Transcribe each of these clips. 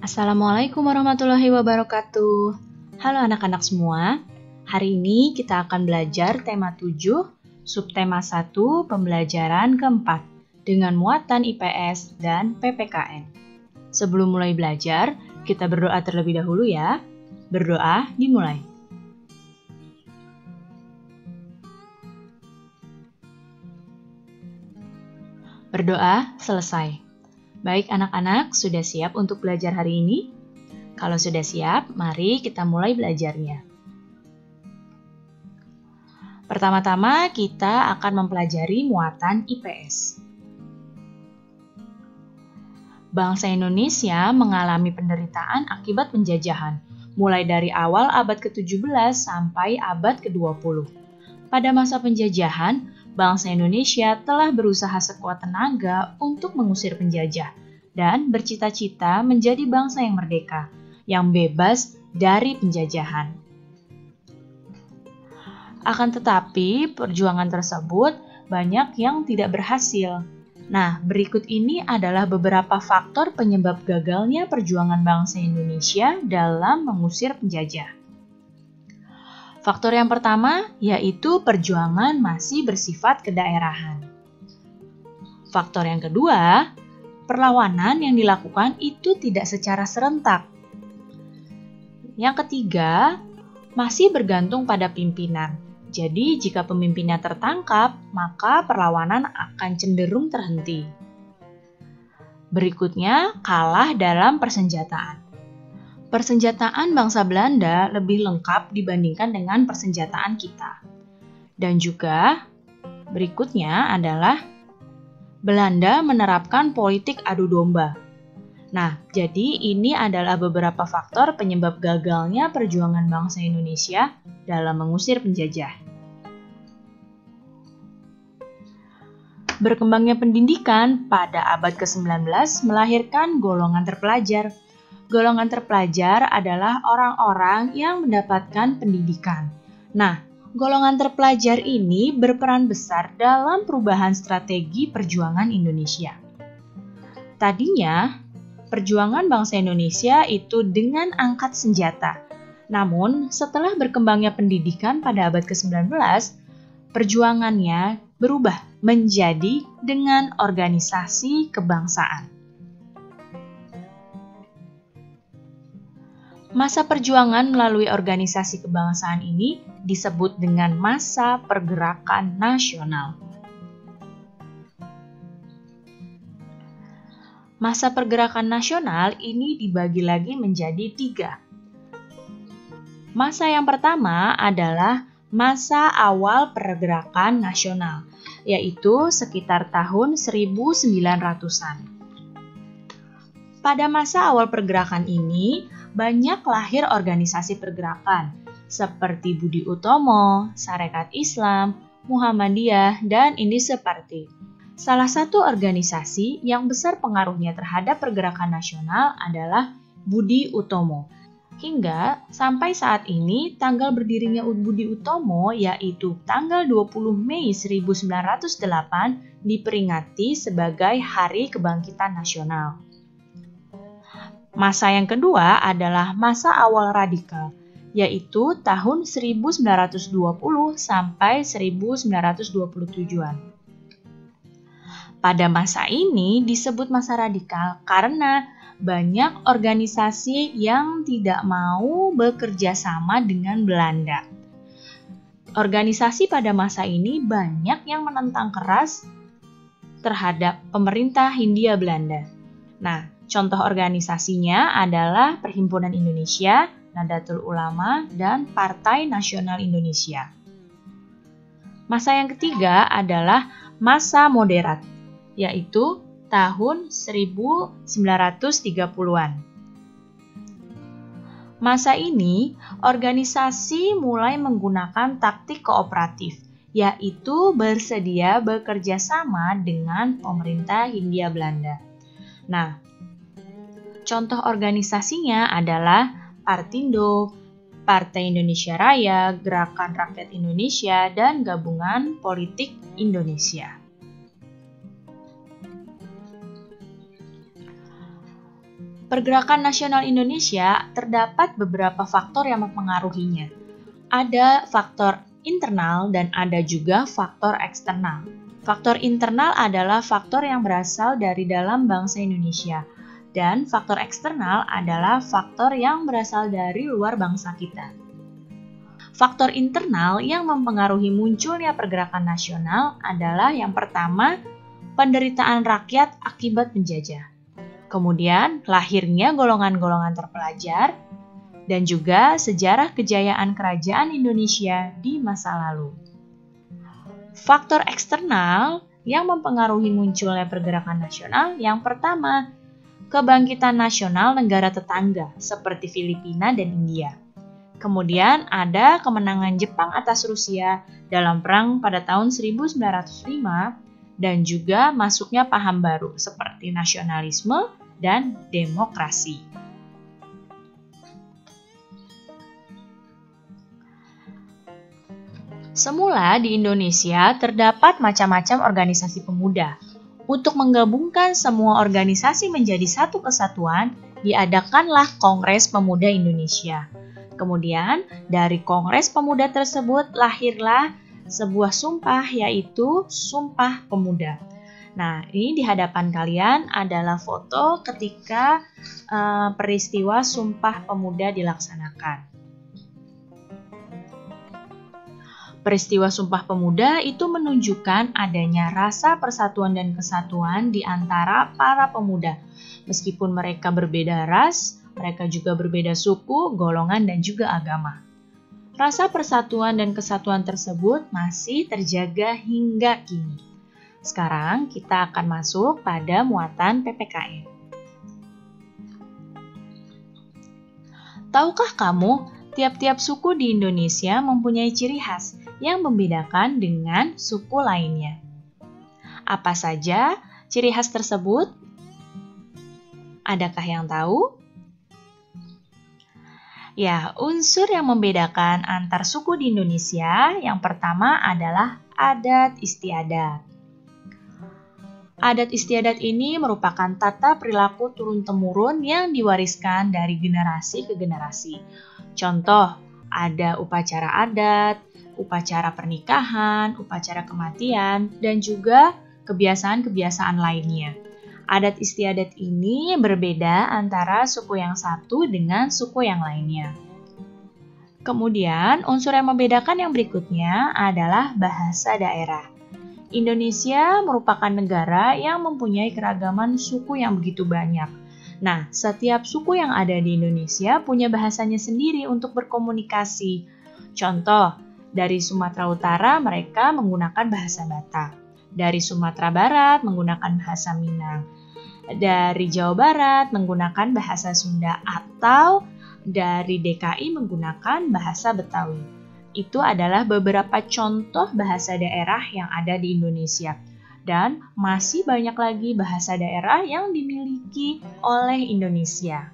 Assalamualaikum warahmatullahi wabarakatuh. Halo anak-anak semua. Hari ini kita akan belajar tema 7, subtema 1, pembelajaran keempat dengan muatan IPS dan PPKN. Sebelum mulai belajar, kita berdoa terlebih dahulu ya. Berdoa dimulai. Berdoa selesai. Baik anak-anak, sudah siap untuk belajar hari ini? Kalau sudah siap, mari kita mulai belajarnya. Pertama-tama kita akan mempelajari muatan IPS. Bangsa Indonesia mengalami penderitaan akibat penjajahan, mulai dari awal abad ke-17 sampai abad ke-20. Pada masa penjajahan, bangsa Indonesia telah berusaha sekuat tenaga untuk mengusir penjajah dan bercita-cita menjadi bangsa yang merdeka, yang bebas dari penjajahan. Akan tetapi, perjuangan tersebut banyak yang tidak berhasil. Nah, berikut ini adalah beberapa faktor penyebab gagalnya perjuangan bangsa Indonesia dalam mengusir penjajah. Faktor yang pertama yaitu perjuangan masih bersifat kedaerahan. Faktor yang kedua, perlawanan yang dilakukan itu tidak secara serentak. Yang ketiga, masih bergantung pada pimpinan. Jadi jika pemimpinnya tertangkap, maka perlawanan akan cenderung terhenti. Berikutnya, kalah dalam persenjataan. Persenjataan bangsa Belanda lebih lengkap dibandingkan dengan persenjataan kita. Dan juga berikutnya adalah Belanda menerapkan politik adu domba. Nah, jadi ini adalah beberapa faktor penyebab gagalnya perjuangan bangsa Indonesia dalam mengusir penjajah. Berkembangnya pendidikan pada abad ke-19 melahirkan golongan terpelajar. Golongan terpelajar adalah orang-orang yang mendapatkan pendidikan. Nah, golongan terpelajar ini berperan besar dalam perubahan strategi perjuangan Indonesia. Tadinya, perjuangan bangsa Indonesia itu dengan angkat senjata. Namun, setelah berkembangnya pendidikan pada abad ke-19, perjuangannya berubah menjadi dengan organisasi kebangsaan. Masa perjuangan melalui organisasi kebangsaan ini disebut dengan masa pergerakan nasional. Masa pergerakan nasional ini dibagi lagi menjadi 3. Masa yang pertama adalah masa awal pergerakan nasional, yaitu sekitar tahun 1900-an. Pada masa awal pergerakan ini, banyak lahir organisasi pergerakan seperti Budi Utomo, Sarekat Islam, Muhammadiyah, dan Indische Party. Salah satu organisasi yang besar pengaruhnya terhadap pergerakan nasional adalah Budi Utomo. Hingga sampai saat ini tanggal berdirinya Budi Utomo yaitu tanggal 20 Mei 1908 diperingati sebagai Hari Kebangkitan Nasional. Masa yang kedua adalah masa awal radikal, yaitu tahun 1920 sampai 1927-an. Pada masa ini disebut masa radikal karena banyak organisasi yang tidak mau bekerja sama dengan Belanda. Organisasi pada masa ini banyak yang menentang keras terhadap pemerintah Hindia Belanda. Nah, contoh organisasinya adalah Perhimpunan Indonesia, Nahdlatul Ulama, dan Partai Nasional Indonesia. Masa yang ketiga adalah masa moderat, yaitu tahun 1930-an. Masa ini, organisasi mulai menggunakan taktik kooperatif, yaitu bersedia bekerja sama dengan pemerintah Hindia Belanda. Nah, contoh organisasinya adalah Partindo, Partai Indonesia Raya, Gerakan Rakyat Indonesia, dan Gabungan Politik Indonesia. Pergerakan nasional Indonesia terdapat beberapa faktor yang mempengaruhinya. Ada faktor internal dan ada juga faktor eksternal. Faktor internal adalah faktor yang berasal dari dalam bangsa Indonesia, dan faktor eksternal adalah faktor yang berasal dari luar bangsa kita. Faktor internal yang mempengaruhi munculnya pergerakan nasional adalah yang pertama, penderitaan rakyat akibat penjajah. Kemudian, lahirnya golongan-golongan terpelajar, dan juga sejarah kejayaan kerajaan Indonesia di masa lalu. Faktor eksternal yang mempengaruhi munculnya pergerakan nasional yang pertama, kebangkitan nasional negara tetangga seperti Filipina dan India. Kemudian ada kemenangan Jepang atas Rusia dalam perang pada tahun 1905 dan juga masuknya paham baru seperti nasionalisme dan demokrasi. Semula di Indonesia terdapat macam-macam organisasi pemuda. Untuk menggabungkan semua organisasi menjadi satu kesatuan, diadakanlah Kongres Pemuda Indonesia. Kemudian, dari Kongres Pemuda tersebut lahirlah sebuah sumpah, yaitu Sumpah Pemuda. Nah, ini di hadapan kalian adalah foto ketika peristiwa Sumpah Pemuda dilaksanakan. Peristiwa Sumpah Pemuda itu menunjukkan adanya rasa persatuan dan kesatuan di antara para pemuda. Meskipun mereka berbeda ras, mereka juga berbeda suku, golongan, dan juga agama. Rasa persatuan dan kesatuan tersebut masih terjaga hingga kini. Sekarang kita akan masuk pada muatan PPKN. Tahukah kamu, tiap-tiap suku di Indonesia mempunyai ciri khas yang membedakan dengan suku lainnya. Apa saja ciri khas tersebut? Adakah yang tahu? Ya, unsur yang membedakan antar suku di Indonesia yang pertama adalah adat istiadat. Adat istiadat ini merupakan tata perilaku turun-temurun yang diwariskan dari generasi ke generasi. Contoh, ada upacara adat, upacara pernikahan, upacara kematian, dan juga kebiasaan-kebiasaan lainnya. Adat istiadat ini berbeda antara suku yang satu dengan suku yang lainnya. Kemudian, unsur yang membedakan yang berikutnya adalah bahasa daerah. Indonesia merupakan negara yang mempunyai keragaman suku yang begitu banyak. Nah, setiap suku yang ada di Indonesia punya bahasanya sendiri untuk berkomunikasi. Contoh, dari Sumatera Utara mereka menggunakan bahasa Batak. Dari Sumatera Barat menggunakan bahasa Minang. Dari Jawa Barat menggunakan bahasa Sunda atau dari DKI menggunakan bahasa Betawi. Itu adalah beberapa contoh bahasa daerah yang ada di Indonesia. Dan masih banyak lagi bahasa daerah yang dimiliki oleh Indonesia.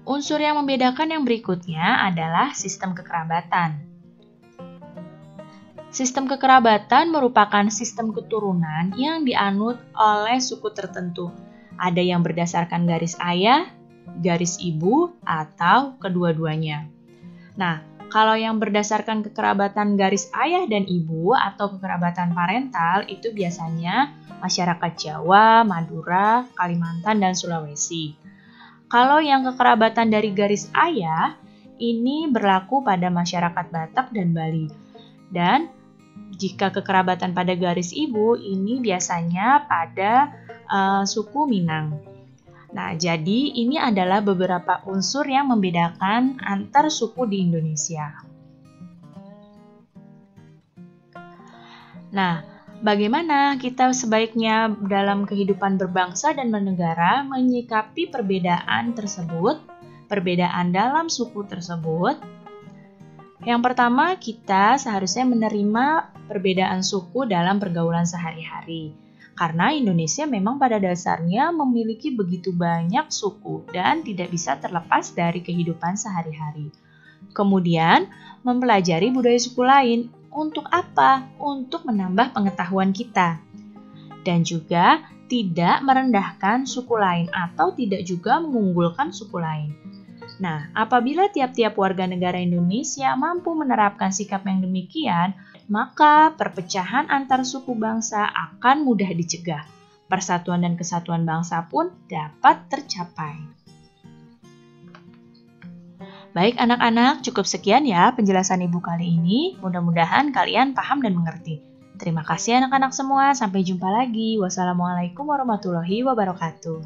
Unsur yang membedakan yang berikutnya adalah sistem kekerabatan. Sistem kekerabatan merupakan sistem keturunan yang dianut oleh suku tertentu. Ada yang berdasarkan garis ayah, garis ibu, atau kedua-duanya. Nah, kalau yang berdasarkan kekerabatan garis ayah dan ibu atau kekerabatan parental itu biasanya masyarakat Jawa, Madura, Kalimantan, dan Sulawesi. Kalau yang kekerabatan dari garis ayah, ini berlaku pada masyarakat Batak dan Bali. Dan jika kekerabatan pada garis ibu, ini biasanya pada suku Minang. Nah, jadi ini adalah beberapa unsur yang membedakan antar suku di Indonesia. Nah, bagaimana kita sebaiknya dalam kehidupan berbangsa dan bernegara menyikapi perbedaan tersebut, perbedaan dalam suku tersebut? Yang pertama, kita seharusnya menerima perbedaan suku dalam pergaulan sehari-hari. Karena Indonesia memang pada dasarnya memiliki begitu banyak suku dan tidak bisa terlepas dari kehidupan sehari-hari. Kemudian, mempelajari budaya suku lain. Untuk apa? Untuk menambah pengetahuan kita. Dan juga tidak merendahkan suku lain atau tidak juga mengunggulkan suku lain. Nah, apabila tiap-tiap warga negara Indonesia mampu menerapkan sikap yang demikian, maka perpecahan antar suku bangsa akan mudah dicegah. Persatuan dan kesatuan bangsa pun dapat tercapai. Baik anak-anak, cukup sekian ya penjelasan Ibu kali ini. Mudah-mudahan kalian paham dan mengerti. Terima kasih anak-anak semua, sampai jumpa lagi. Wassalamualaikum warahmatullahi wabarakatuh.